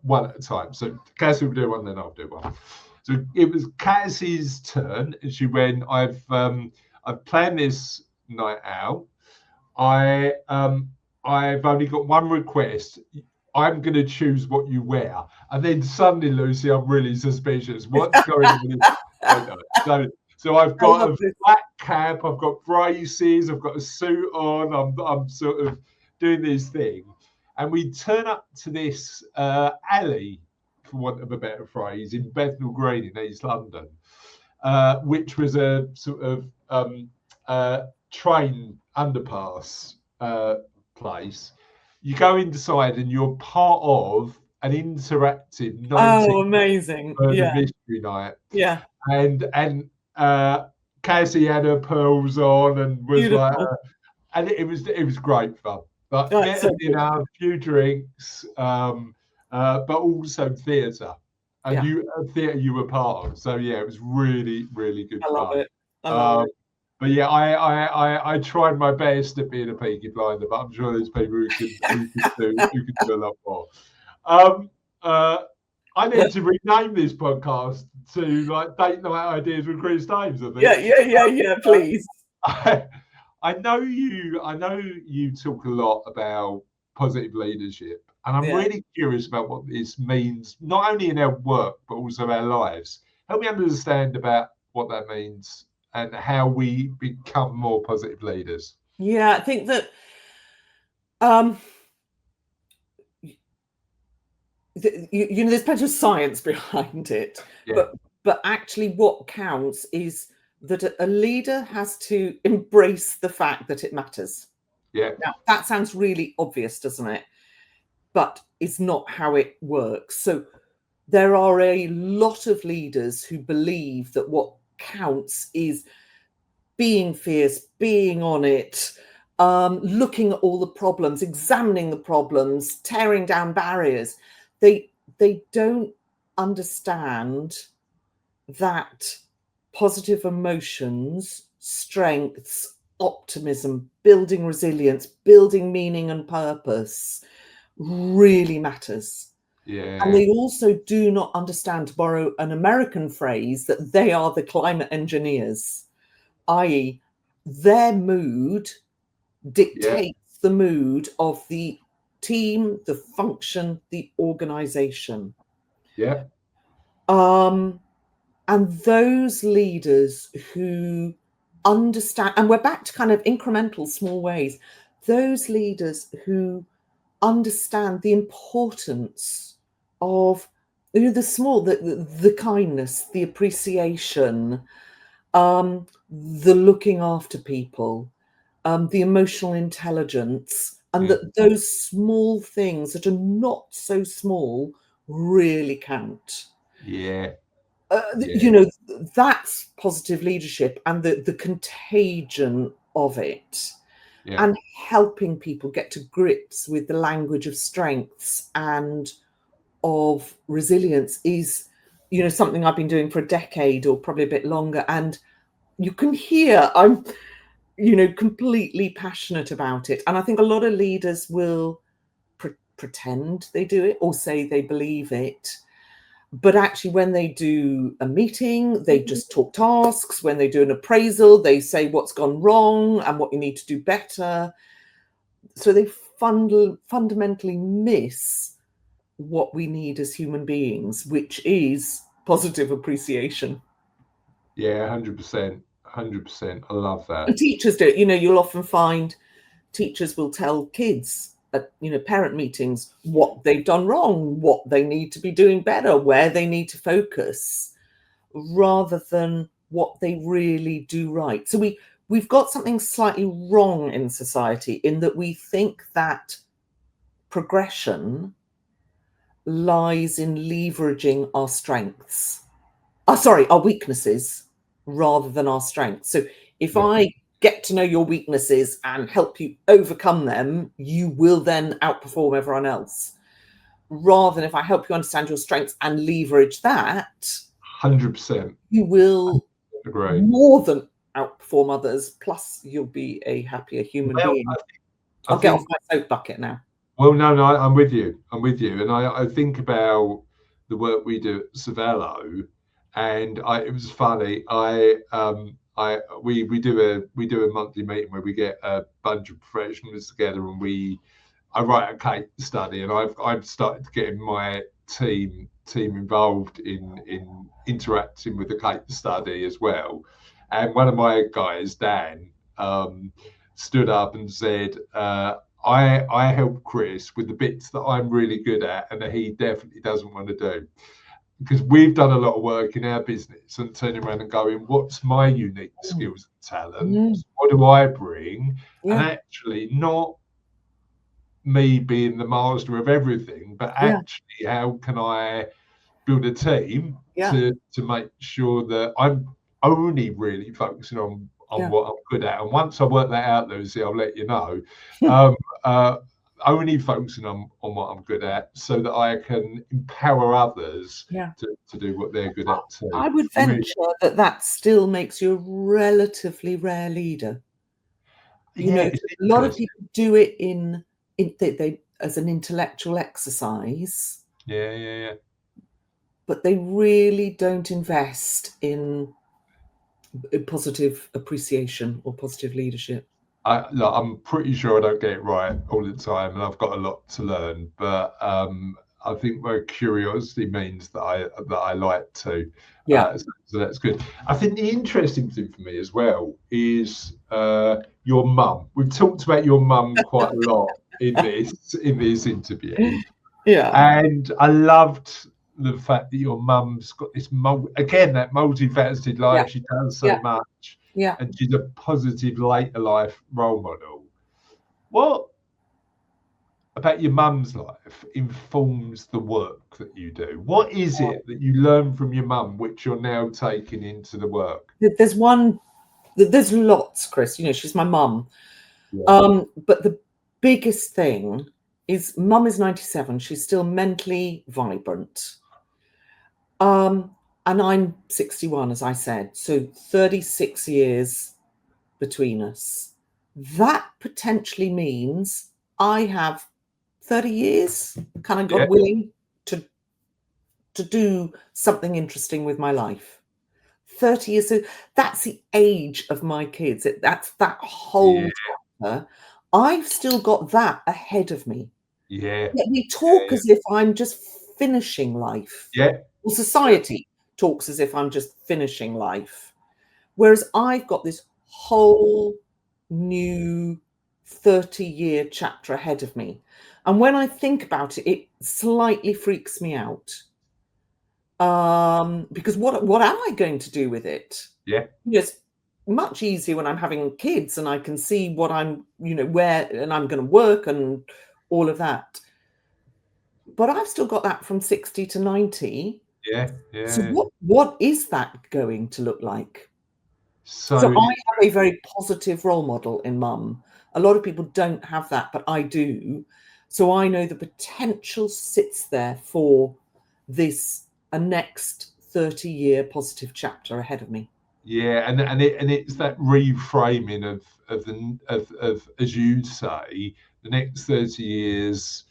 one at a time. So Cassie will do one, then I'll do one. So it was Cassie's turn, and she went, I've planned this night out. I've only got one request. I'm going to choose what you wear. And then suddenly, Lucy, I'm really suspicious. What's going on? So I've got a flat cap, I've got braces, I've got a suit on, I'm sort of doing this thing. And we turn up to this alley, for want of a better phrase, in Bethnal Green in East London, which was a sort of train underpass place. You go inside and you're part of an interactive 19th amazing. murder mystery night. Yeah. And Cassie had her pearls on and was Beautiful. and it was great fun. But That's so you know, a few drinks, but also theatre. And theatre you were part of. So yeah, it was really, really good fun. I love it. I love it. But yeah, I tried my best at being a Peaky Blinder, but I'm sure there's people who can do a lot more. I need to rename this podcast to like Date Night Ideas with Chris Dames, I think. Yeah, please. I know you talk a lot about positive leadership, and I'm really curious about what this means, not only in our work, but also our lives. Help me understand about what that means and how we become more positive leaders. Yeah, I think that you know, there's plenty of science behind it, but actually what counts is that a leader has to embrace the fact that it matters. Yeah. Now, that sounds really obvious, doesn't it? But it's not how it works. So there are a lot of leaders who believe that what counts is being fierce, being on it, looking at all the problems, examining the problems, tearing down barriers. They don't understand that positive emotions, strengths, optimism, building resilience, building meaning and purpose really matters. Yeah. And they also do not understand, to borrow an American phrase, that they are the climate engineers, i.e., their mood dictates the mood of the team, the function, the organization. Yeah. And those leaders who understand, and we're back to kind of incremental small ways, those leaders who understand the importance of, you know, the small, the kindness, the appreciation, the looking after people, the emotional intelligence, and that those small things that are not so small really count. Yeah. You know, that's positive leadership and the contagion of it. Yeah. And helping people get to grips with the language of strengths and of resilience is, you know, something I've been doing for a decade or probably a bit longer. And you can hear I'm, you know, completely passionate about it. And I think a lot of leaders will pretend they do it or say they believe it. But actually, when they do a meeting, they just talk tasks. When they do an appraisal, they say what's gone wrong and what you need to do better. So they fundamentally miss what we need as human beings, which is positive appreciation. Yeah, 100%. 100%. I love that. And teachers do it. You know, you'll often find teachers will tell kids at, you know, parent meetings what they've done wrong, what they need to be doing better, where they need to focus, rather than what they really do right. So we've got something slightly wrong in society in that we think that progression lies in leveraging our strengths. Our weaknesses rather than our strengths. So if I get to know your weaknesses and help you overcome them, you will then outperform everyone else. Rather than if I help you understand your strengths and leverage that, 100%, you will agree. More than outperform others. Plus, you'll be a happier human being. I'll get off my soap bucket now. Well, no, I'm with you. And I think about the work we do at Savello, and it was funny. We do a monthly meeting where we get a bunch of professionals together, and I write a case study, and I've started getting my team involved in interacting with the case study as well. And one of my guys, Dan, stood up and said, I help Chris with the bits that I'm really good at and that he definitely doesn't want to do. Because we've done a lot of work in our business and turning around and going, what's my unique skills and talents? What do I bring? And actually not me being the master of everything, but actually how can I build a team to make sure that I'm only really focusing on what I'm good at. And once I work that out, Lucy, I'll let you know. Only focusing on what I'm good at so that I can empower others to do what they're good at too. I would venture that still makes you a relatively rare leader. You know, a lot of people do it in they as an intellectual exercise. Yeah. But they really don't invest in positive appreciation or positive leadership. I'm pretty sure I don't get it right all the time, and I've got a lot to learn. But I think my curiosity means that I like to. So that's good. I think the interesting thing for me as well is your mum. We've talked about your mum quite a lot in this interview. And I loved the fact that your mum's got this that multifaceted life. She does so much. And she's a positive later life role model. What about your mum's life informs the work that you do? What is it that you learn from your mum which you're now taking into the work? There's lots, Chris. You know, she's my mum. But the biggest thing is mum is 97. She's still mentally vibrant. And I'm 61, as I said, so 36 years between us. That potentially means I have 30 years, kind of God willing, to do something interesting with my life. 30 years, so that's the age of my kids. That's that whole chapter. I've still got that ahead of me. Yet we talk as if I'm just finishing life. Well, society talks as if I'm just finishing life. Whereas I've got this whole new 30-year chapter ahead of me. And when I think about it, it slightly freaks me out. Because what am I going to do with it? It's much easier when I'm having kids and I can see what I'm, where, and I'm going to work and all of that. But I've still got that from 60 to 90. So what is that going to look like? So I have a very positive role model in mum. A lot of people don't have that, but I do. So I know the potential sits there for a next 30-year positive chapter ahead of me. And it's that reframing of as you say, the next 30 years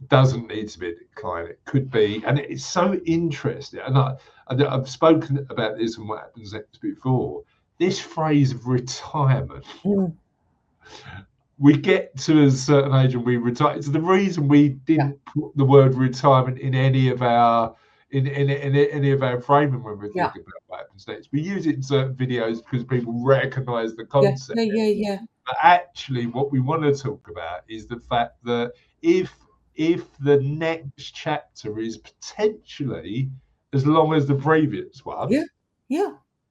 doesn't need to be a decline. It could be, and it's so interesting. And I've spoken about this and what happens next before. This phrase of retirement. We get to a certain age and we retire. It's the reason we didn't put the word retirement in any of our any of our framing when we're thinking about what happens next. We use it in certain videos because people recognise the concept. But actually, what we want to talk about is the fact that if the next chapter is potentially as long as the previous one,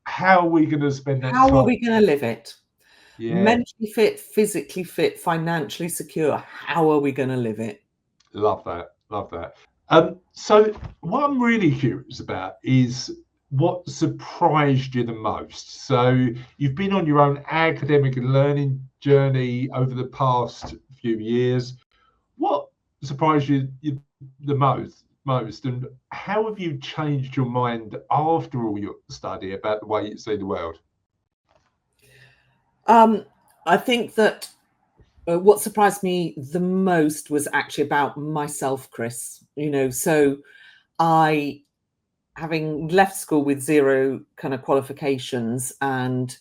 how are we going to spend that time? How are we going to live it? Mentally fit, physically fit, financially secure. How are we going to live it? Love that. So what I'm really curious about is what surprised you the most. So you've been on your own academic and learning journey over the past few years. What surprised you the most, and how have you changed your mind after all your study about the way you see the world? I think that what surprised me the most was actually about myself, Chris. So I, having left school with zero kind of qualifications and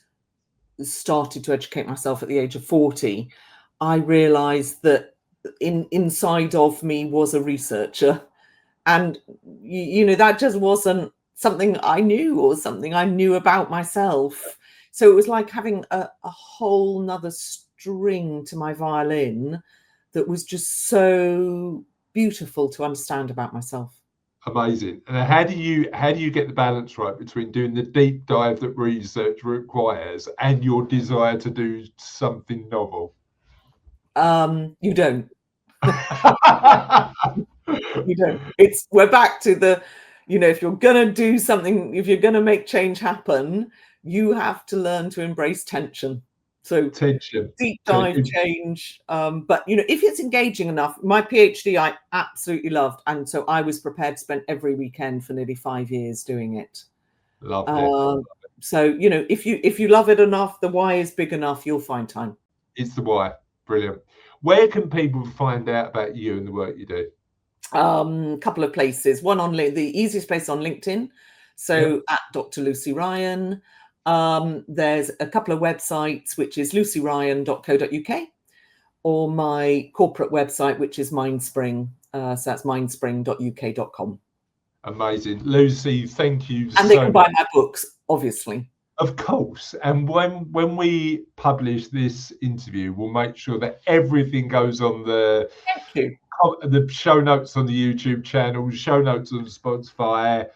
started to educate myself at the age of 40, I realized that inside of me was a researcher. And, that just wasn't something I knew or something I knew about myself. So it was like having a whole nother string to my violin that was just so beautiful to understand about myself. Amazing. And how do you get the balance right between doing the deep dive that research requires and your desire to do something novel? You don't. You don't. We're back to the, if you're gonna do something, if you're gonna make change happen, you have to learn to embrace tension. So Tension. deep So dive change. But if it's engaging enough, my PhD I absolutely loved, and so I was prepared to spend every weekend for nearly 5 years doing it. loved it. So if you love it enough, the why is big enough, you'll find time. It's the why. Brilliant. Where can people find out about you and the work you do? Couple of places. One on the easiest place on LinkedIn. So at Dr. Lucy Ryan. There's a couple of websites, which is lucyryan.co.uk, or my corporate website, which is Mindspring. So that's mindspring.uk.com. Amazing. Lucy, thank you And they can buy my books, obviously. Of course. And when we publish this interview, we'll make sure that everything goes on the show notes on the YouTube channel, show notes on Spotify,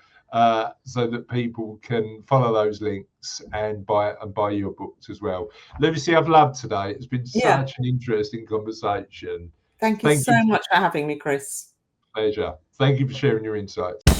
so that people can follow those links and buy your books as well. Lucy, I've loved today. It's been such an interesting conversation. Thank you so much for having me, Chris. Pleasure. Thank you for sharing your insights.